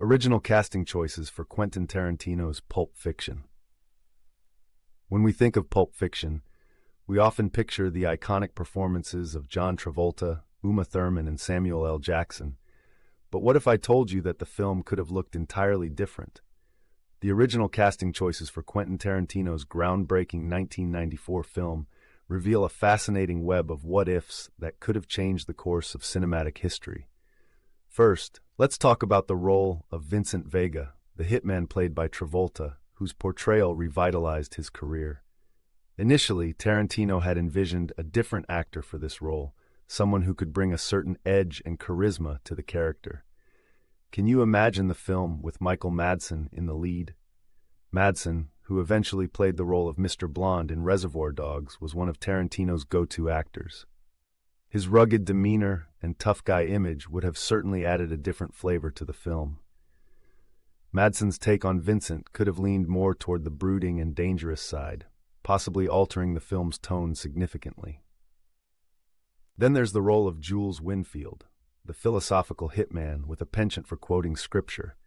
Original casting choices for Quentin Tarantino's Pulp Fiction. When we think of Pulp Fiction, we often picture the iconic performances of John Travolta, Uma Thurman, and Samuel L. Jackson. But what if I told you that the film could have looked entirely different? The original casting choices for Quentin Tarantino's groundbreaking 1994 film reveal a fascinating web of what-ifs that could have changed the course of cinematic history. First, let's talk about the role of Vincent Vega, the hitman played by Travolta, whose portrayal revitalized his career. Initially, Tarantino had envisioned a different actor for this role, someone who could bring a certain edge and charisma to the character. Can you imagine the film with Michael Madsen in the lead? Madsen, who eventually played the role of Mr. Blonde in Reservoir Dogs, was one of Tarantino's go-to actors. His rugged demeanor and tough guy image would have certainly added a different flavor to the film. Madsen's take on Vincent could have leaned more toward the brooding and dangerous side, possibly altering the film's tone significantly. Then there's the role of Jules Winfield, the philosophical hitman with a penchant for quoting scripture.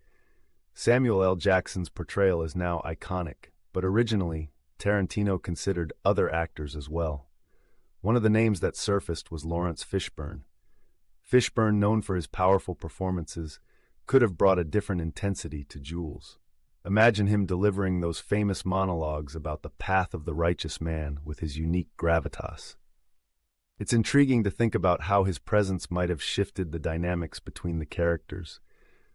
Samuel L. Jackson's portrayal is now iconic, but originally, Tarantino considered other actors as well. One of the names that surfaced was Lawrence Fishburne. Fishburne, known for his powerful performances, could have brought a different intensity to Jules. Imagine him delivering those famous monologues about the path of the righteous man with his unique gravitas. It's intriguing to think about how his presence might have shifted the dynamics between the characters,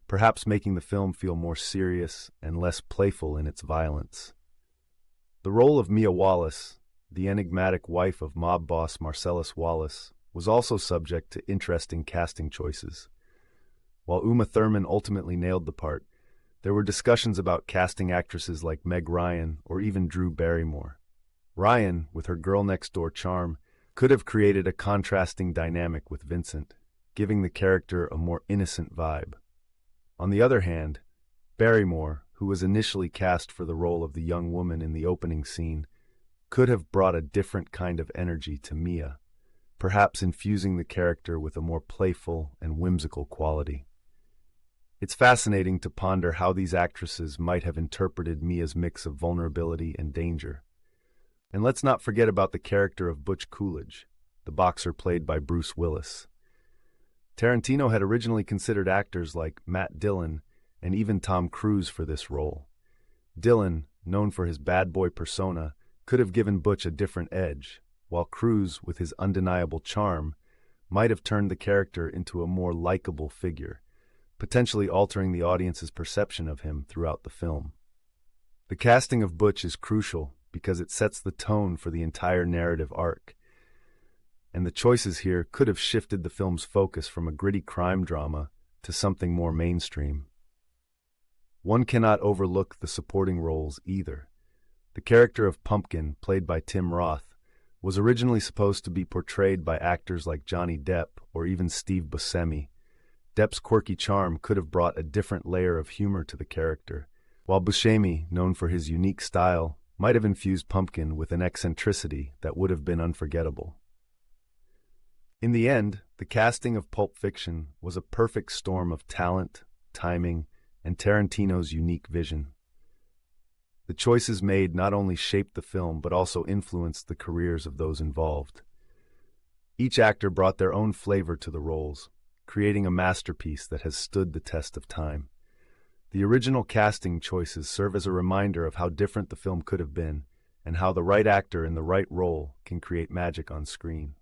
perhaps making the film feel more serious and less playful in its violence. The role of Mia Wallace, the enigmatic wife of mob boss Marcellus Wallace, was also subject to interesting casting choices. While Uma Thurman ultimately nailed the part, there were discussions about casting actresses like Meg Ryan or even Drew Barrymore. Ryan, with her girl-next-door charm, could have created a contrasting dynamic with Vincent, giving the character a more innocent vibe. On the other hand, Barrymore, who was initially cast for the role of the young woman in the opening scene, could have brought a different kind of energy to Mia, perhaps infusing the character with a more playful and whimsical quality. It's fascinating to ponder how these actresses might have interpreted Mia's mix of vulnerability and danger. And let's not forget about the character of Butch Coolidge, the boxer played by Bruce Willis. Tarantino had originally considered actors like Matt Dillon and even Tom Cruise for this role. Dillon, known for his bad boy persona, could have given Butch a different edge, while Cruise, with his undeniable charm, might have turned the character into a more likable figure, potentially altering the audience's perception of him throughout the film. The casting of Butch is crucial because it sets the tone for the entire narrative arc, and the choices here could have shifted the film's focus from a gritty crime drama to something more mainstream. One cannot overlook the supporting roles either. The character of Pumpkin, played by Tim Roth, was originally supposed to be portrayed by actors like Johnny Depp or even Steve Buscemi. Depp's quirky charm could have brought a different layer of humor to the character, while Buscemi, known for his unique style, might have infused Pumpkin with an eccentricity that would have been unforgettable. In the end, the casting of Pulp Fiction was a perfect storm of talent, timing, and Tarantino's unique vision. The choices made not only shaped the film but also influenced the careers of those involved. Each actor brought their own flavor to the roles, creating a masterpiece that has stood the test of time. The original casting choices serve as a reminder of how different the film could have been and how the right actor in the right role can create magic on screen.